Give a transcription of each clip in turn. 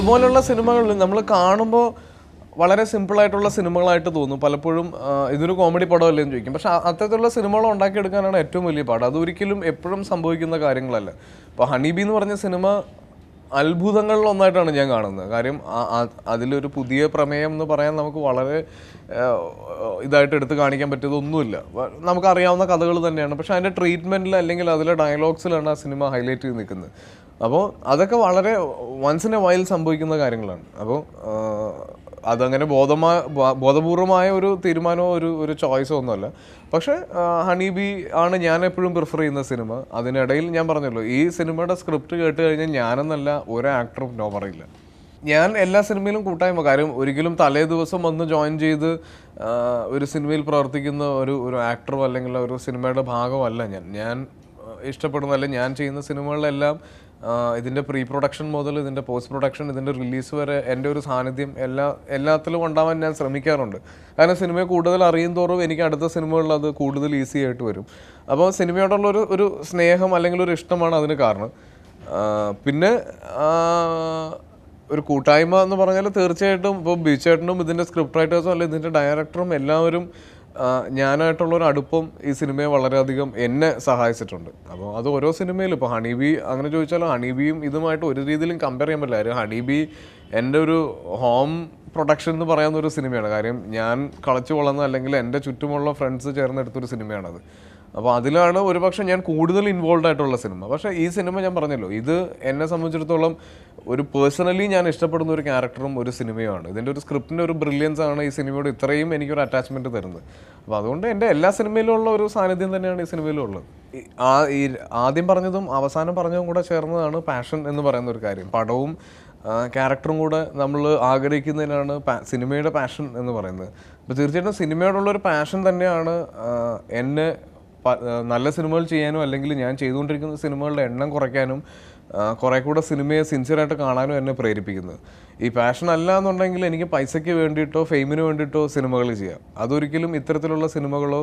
ഇതുപോലുള്ള സിനിമകളിൽ നമ്മൾ കാണുമ്പോൾ വളരെ സിമ്പിളായിട്ടുള്ള സിനിമകളായിട്ട് തോന്നും. പലപ്പോഴും ഇതൊരു കോമഡി പടമല്ലേ എന്ന് ചോദിക്കും. പക്ഷെ അത്തരത്തിലുള്ള സിനിമകൾ ഉണ്ടാക്കിയെടുക്കാനാണ് ഏറ്റവും വലിയ പാട്. അതൊരിക്കലും എപ്പോഴും സംഭവിക്കുന്ന കാര്യങ്ങളല്ല. ഇപ്പോൾ ഹണീബി എന്ന് പറഞ്ഞ സിനിമ അത്ഭുതങ്ങളിൽ ഒന്നായിട്ടാണ് ഞാൻ കാണുന്നത്. കാര്യം അതിലൊരു പുതിയ പ്രമേയം എന്ന് പറയാൻ നമുക്ക് വളരെ ഇതായിട്ട് എടുത്ത് കാണിക്കാൻ പറ്റിയതൊന്നുമില്ല. നമുക്കറിയാവുന്ന കഥകൾ തന്നെയാണ്. പക്ഷെ അതിൻ്റെ ട്രീറ്റ്മെൻറ്റിൽ അല്ലെങ്കിൽ അതിലെ ഡയലോഗ്സിലാണ് ആ സിനിമ ഹൈലൈറ്റ് ചെയ്ത് നിൽക്കുന്നത്. അപ്പോൾ അതൊക്കെ വളരെ വൺസ് ഇൻ എ വൈൽ സംഭവിക്കുന്ന കാര്യങ്ങളാണ്. അപ്പോൾ അതങ്ങനെ ബോധപൂർവമായ ഒരു തീരുമാനമോ ഒരു ചോയ്സോ ഒന്നുമല്ല. പക്ഷേ ഹണീബി ആണ് ഞാൻ എപ്പോഴും പ്രിഫർ ചെയ്യുന്ന സിനിമ. അതിനിടയിൽ ഞാൻ പറഞ്ഞല്ലോ, ഈ സിനിമയുടെ സ്ക്രിപ്റ്റ് കേട്ട് കഴിഞ്ഞാൽ ഞാനെന്നല്ല ഒരു ആക്ടറും നോ പറയില്ല. ഞാൻ എല്ലാ സിനിമയിലും കൂട്ടായ്മ. കാര്യം ഒരിക്കലും തലേ ദിവസം വന്ന് ജോയിൻ ചെയ്ത് ഒരു സിനിമയിൽ പ്രവർത്തിക്കുന്ന ഒരു ആക്ടറോ അല്ലെങ്കിൽ ഒരു സിനിമയുടെ ഭാഗമല്ല ഞാൻ ഇഷ്ടപ്പെടുന്നതല്ല. ഞാൻ ചെയ്യുന്ന സിനിമകളിലെല്ലാം ഇതിൻ്റെ പ്രീ പ്രൊഡക്ഷൻ മുതൽ ഇതിൻ്റെ പോസ്റ്റ് പ്രൊഡക്ഷൻ, ഇതിൻ്റെ റിലീസ് വരെ എൻ്റെ ഒരു സാന്നിധ്യം എല്ലാത്തിലും ഉണ്ടാവാൻ ഞാൻ ശ്രമിക്കാറുണ്ട്. കാരണം സിനിമയെ കൂടുതൽ അറിയും തോറും എനിക്ക് അടുത്ത സിനിമകളിൽ അത് കൂടുതൽ ഈസി ആയിട്ട് വരും. അപ്പോൾ സിനിമയോടുള്ള ഒരു സ്നേഹം അല്ലെങ്കിൽ ഒരു ഇഷ്ടമാണ് അതിന് കാരണം. പിന്നെ ഒരു കൂട്ടായ്മ എന്ന് പറഞ്ഞാൽ തീർച്ചയായിട്ടും ഇപ്പോൾ ബീച്ചേട്ടനും ഇതിൻ്റെ സ്ക്രിപ്റ്റ് റൈറ്റേഴ്സും അല്ലെങ്കിൽ ഇതിൻ്റെ ഡയറക്ടറും എല്ലാവരും ഞാനായിട്ടുള്ളൊരു അടുപ്പം ഈ സിനിമയെ വളരെയധികം എന്നെ സഹായിച്ചിട്ടുണ്ട്. അപ്പോൾ അത് ഓരോ സിനിമയിലും ഇപ്പോൾ ഹണീബി അങ്ങനെ ചോദിച്ചാലും ഹണീബിയും ഇതുമായിട്ട് ഒരു രീതിയിലും കമ്പയർ ചെയ്യാൻ പറ്റില്ല. കാര്യം ഹണീബി എൻ്റെ ഒരു ഹോം പ്രൊഡക്ഷൻ എന്ന് പറയുന്ന ഒരു സിനിമയാണ്. കാര്യം ഞാൻ കളിച്ചു വളർന്ന അല്ലെങ്കിൽ എൻ്റെ ചുറ്റുമുള്ള ഫ്രണ്ട്സ് ചേർന്നെടുത്തൊരു സിനിമയാണത്. അപ്പോൾ അതിലാണ് ഒരുപക്ഷെ ഞാൻ കൂടുതൽ ഇൻവോൾവ് ആയിട്ടുള്ള സിനിമ. പക്ഷേ ഈ സിനിമ ഞാൻ പറഞ്ഞല്ലോ, ഇത് എന്നെ സംബന്ധിച്ചിടത്തോളം ഒരു പേഴ്സണലി ഞാൻ ഇഷ്ടപ്പെടുന്ന ഒരു ക്യാരക്ടറും ഒരു സിനിമയുമാണ്. ഇതിൻ്റെ ഒരു സ്ക്രിപ്റ്റിൻ്റെ ഒരു ബ്രില്യൻസ് ആണ് ഈ സിനിമയോട് ഇത്രയും എനിക്കൊരു അറ്റാച്ച്മെൻറ്റ് തരുന്നത്. അപ്പോൾ അതുകൊണ്ട് എൻ്റെ എല്ലാ സിനിമയിലും ഉള്ള ഒരു സാന്നിധ്യം തന്നെയാണ് ഈ സിനിമയിലും ഉള്ളത്. ഈ ആദ്യം പറഞ്ഞതും അവസാനം പറഞ്ഞതും കൂടെ ചേർന്നതാണ് പാഷൻ എന്ന് പറയുന്ന ഒരു കാര്യം. പടവും ക്യാരക്ടറും കൂടെ നമ്മൾ ആഗ്രഹിക്കുന്നതിനാണ് സിനിമയുടെ പാഷൻ എന്ന് പറയുന്നത്. അപ്പോൾ തീർച്ചയായിട്ടും സിനിമയോടുള്ളൊരു പാഷൻ തന്നെയാണ് എന്നെ നല്ല സിനിമകൾ ചെയ്യാനും അല്ലെങ്കിൽ ഞാൻ ചെയ്തുകൊണ്ടിരിക്കുന്ന സിനിമകളുടെ എണ്ണം കുറയ്ക്കാനും കുറേ കൂടെ സിനിമയെ സിൻസിയറായിട്ട് കാണാനും എന്നെ പ്രേരിപ്പിക്കുന്നത്. ഈ പാഷൻ അല്ല എന്നുണ്ടെങ്കിൽ എനിക്ക് പൈസയ്ക്ക് വേണ്ടിയിട്ടോ ഫെയിമിന് വേണ്ടിയിട്ടോ സിനിമകൾ ചെയ്യാം. അതൊരിക്കലും ഇത്തരത്തിലുള്ള സിനിമകളോ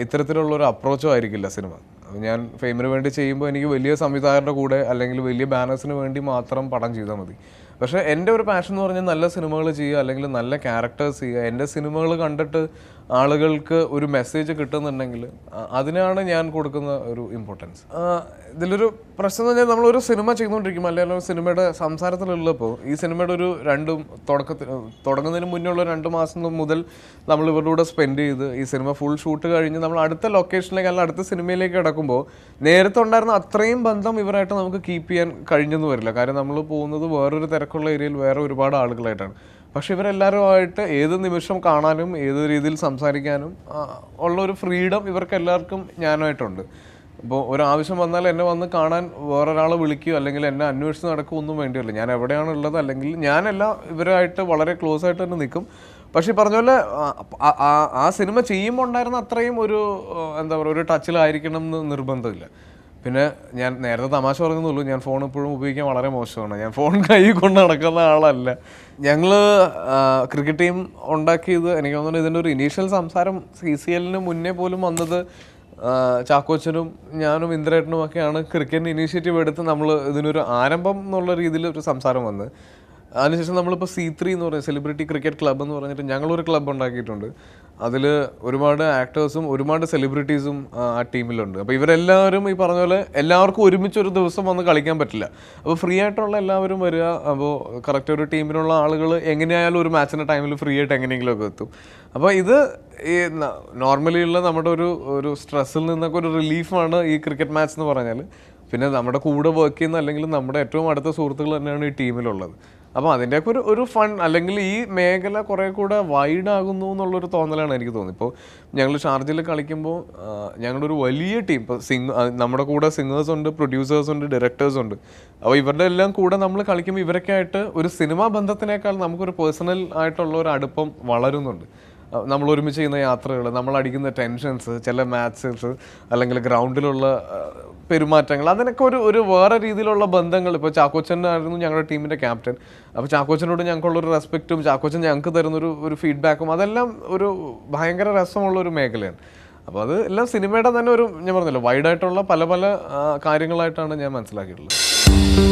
ഇത്തരത്തിലുള്ളൊരു അപ്രോച്ചോ ആയിരിക്കില്ല സിനിമ. ഞാൻ ഫെയിമിന് വേണ്ടി ചെയ്യുമ്പോൾ എനിക്ക് വലിയ സംവിധായകരുടെ കൂടെ അല്ലെങ്കിൽ വലിയ ബാനേഴ്സിന് വേണ്ടി മാത്രം പടം ചെയ്താൽ മതി. പക്ഷേ എൻ്റെ ഒരു പാഷൻ എന്ന് പറഞ്ഞാൽ നല്ല സിനിമകൾ ചെയ്യുക അല്ലെങ്കിൽ നല്ല ക്യാരക്ടേഴ്സ് ചെയ്യുക. എൻ്റെ സിനിമകൾ കണ്ടിട്ട് ആളുകൾക്ക് ഒരു മെസ്സേജ് കിട്ടുന്നുണ്ടെങ്കിൽ അതിനാണ് ഞാൻ കൊടുക്കുന്ന ഒരു ഇമ്പോർട്ടൻസ്. ഇതിലൊരു പ്രശ്നം എന്ന് പറഞ്ഞാൽ നമ്മളൊരു സിനിമ ചെയ്തുകൊണ്ടിരിക്കും അല്ലെങ്കിൽ സിനിമയുടെ സംസാരത്തിലുള്ളപ്പോൾ ഈ സിനിമയുടെ ഒരു തുടങ്ങുന്നതിന് മുന്നേ ഉള്ള 2 മാസം മുതൽ നമ്മൾ ഇവരുടെ കൂടെ സ്പെൻഡ് ചെയ്ത് ഈ സിനിമ ഫുൾ ഷൂട്ട് കഴിഞ്ഞ് നമ്മൾ അടുത്ത ലൊക്കേഷനിലേക്ക് അല്ലെങ്കിൽ അടുത്ത സിനിമയിലേക്ക് കിടക്കുമ്പോൾ നേരത്തെ ഉണ്ടായിരുന്ന അത്രയും ബന്ധം ഇവരായിട്ട് നമുക്ക് കീപ്പ് ചെയ്യാൻ കഴിഞ്ഞെന്ന് വരില്ല. കാര്യം നമ്മൾ പോകുന്നത് വേറൊരു തിരക്കുള്ള ഏരിയയിൽ വേറെ ഒരുപാട് ആളുകളായിട്ടാണ്. പക്ഷെ ഇവരെല്ലാവരുമായിട്ട് ഏത് നിമിഷം കാണാനും ഏത് രീതിയിൽ സംസാരിക്കാനും ഉള്ള ഒരു ഫ്രീഡം ഇവർക്ക് എല്ലാവർക്കും ഞാനായിട്ടുണ്ട്. ഇപ്പോൾ ഒരാവശ്യം വന്നാൽ എന്നെ വന്ന് കാണാൻ വേറൊരാളെ വിളിക്കുകയോ അല്ലെങ്കിൽ എന്നെ അന്വേഷിച്ച് നടക്കുകയോ ഒന്നും വേണ്ടിയല്ല. ഞാൻ എവിടെയാണ് ഉള്ളത് അല്ലെങ്കിൽ ഞാനെല്ലാം ഇവരായിട്ട് വളരെ ക്ലോസ് ആയിട്ട് തന്നെ നിൽക്കും. പക്ഷേ ഈ പറഞ്ഞ പോലെ ആ സിനിമ ചെയ്യുമ്പോൾ ഉണ്ടായിരുന്ന അത്രയും ഒരു എന്താ പറയുക ഒരു ടച്ചിലായിരിക്കണം എന്ന് നിർബന്ധമില്ല. പിന്നെ ഞാൻ നേരത്തെ തമാശ പറയുന്നുള്ളൂ, ഞാൻ ഫോൺ ഇപ്പോഴും ഉപയോഗിക്കാൻ വളരെ മോശമാണ്. ഞാൻ ഫോൺ കൈ കൊണ്ട് നടക്കുന്ന ആളല്ല. ഞങ്ങൾ ക്രിക്കറ്റ് ടീം ഉണ്ടാക്കിയത് എനിക്ക് തോന്നുന്നു ഇതിൻ്റെ ഒരു ഇനീഷ്യൽ സംസാരം CCL മുന്നേ പോലും വന്നത് ചാക്കോച്ചനും ഞാനും ഇന്ദ്രേട്ടനും ഒക്കെയാണ് ക്രിക്കറ്റിന് ഇനീഷ്യേറ്റീവ് എടുത്ത് നമ്മൾ ഇതിനൊരു ആരംഭം എന്നുള്ള രീതിയിൽ ഒരു സംസാരം വന്നത്. അതിനുശേഷം നമ്മളിപ്പോൾ C3 എന്ന് പറയുന്നത് സെലിബ്രിറ്റി ക്രിക്കറ്റ് ക്ലബ്ബ് എന്ന് പറഞ്ഞിട്ട് ഞങ്ങളൊരു ക്ലബ്ബ് ഉണ്ടാക്കിയിട്ടുണ്ട്. അതിൽ ഒരുപാട് ആക്ടേഴ്സും ഒരുപാട് സെലിബ്രിറ്റീസും ആ ടീമിലുണ്ട്. അപ്പോൾ ഇവരെല്ലാവരും ഈ പറഞ്ഞ പോലെ എല്ലാവർക്കും ഒരുമിച്ചൊരു ദിവസം വന്ന് കളിക്കാൻ പറ്റില്ല. അപ്പോൾ ഫ്രീ ആയിട്ടുള്ള എല്ലാവരും വരിക. അപ്പോൾ കറക്റ്റ് ഒരു ടീമിലുള്ള ആളുകൾ എങ്ങനെയായാലും ഒരു മാച്ചിൻ്റെ ടൈമിൽ ഫ്രീ ആയിട്ട് എങ്ങനെയെങ്കിലുമൊക്കെ എത്തും. അപ്പോൾ ഇത് ഈ നോർമലി ഉള്ള നമ്മുടെ ഒരു സ്ട്രെസ്സിൽ നിന്നൊക്കെ ഒരു റിലീഫാണ് ഈ ക്രിക്കറ്റ് മാച്ച് എന്ന് പറഞ്ഞാൽ. പിന്നെ നമ്മുടെ കൂടെ വർക്ക് ചെയ്യുന്ന അല്ലെങ്കിൽ നമ്മുടെ ഏറ്റവും അടുത്ത സുഹൃത്തുക്കൾ തന്നെയാണ് ഈ ടീമിലുള്ളത്. അപ്പോൾ അതിൻ്റെയൊക്കെ ഒരു ഫൺ അല്ലെങ്കിൽ ഈ മേഖല കുറേ കൂടെ വൈഡ് ആകുന്നു എന്നുള്ളൊരു തോന്നലാണ് എനിക്ക് തോന്നുന്നത്. ഇപ്പോൾ ഞങ്ങൾ ഷാർജയിൽ കളിക്കുമ്പോൾ ഞങ്ങളൊരു വലിയ ടീം, ഇപ്പോൾ നമ്മുടെ കൂടെ സിംഗേഴ്സ് ഉണ്ട്, പ്രൊഡ്യൂസേഴ്സ് ഉണ്ട്, ഡയറക്ടേഴ്സ് ഉണ്ട്. അപ്പോൾ ഇവരുടെ എല്ലാം കൂടെ നമ്മൾ കളിക്കുമ്പോൾ ഇവരൊക്കെ ആയിട്ട് ഒരു സിനിമാ ബന്ധത്തിനേക്കാൾ നമുക്കൊരു പേഴ്സണൽ ആയിട്ടുള്ള ഒരു അടുപ്പം വളരുന്നുണ്ട്. നമ്മൾ ഒരുമിച്ച് ചെയ്യുന്ന യാത്രകൾ, നമ്മൾ അടിക്കുന്ന ടെൻഷൻസ്, ചില മാച്ചസ് അല്ലെങ്കിൽ ഗ്രൗണ്ടിലുള്ള പെരുമാറ്റങ്ങൾ, അതിനൊക്കെ ഒരു വേറെ രീതിയിലുള്ള ബന്ധങ്ങൾ. ഇപ്പോൾ ചാക്കോച്ചനായിരുന്നു ഞങ്ങളുടെ ടീമിൻ്റെ ക്യാപ്റ്റൻ. അപ്പോൾ ചാക്കോച്ചനോട് ഞങ്ങൾക്കുള്ളൊരു റെസ്പെക്റ്റും ചാക്കോച്ചൻ ഞങ്ങൾക്ക് തരുന്നൊരു ഫീഡ്ബാക്കും അതെല്ലാം ഒരു ഭയങ്കര രസമുള്ളൊരു മേഖലയാണ്. അപ്പോൾ അത് എല്ലാം സിനിമയുടെ തന്നെ ഞാൻ പറഞ്ഞല്ലോ വൈഡായിട്ടുള്ള പല കാര്യങ്ങളായിട്ടാണ് ഞാൻ മനസ്സിലാക്കിയിട്ടുള്ളത്.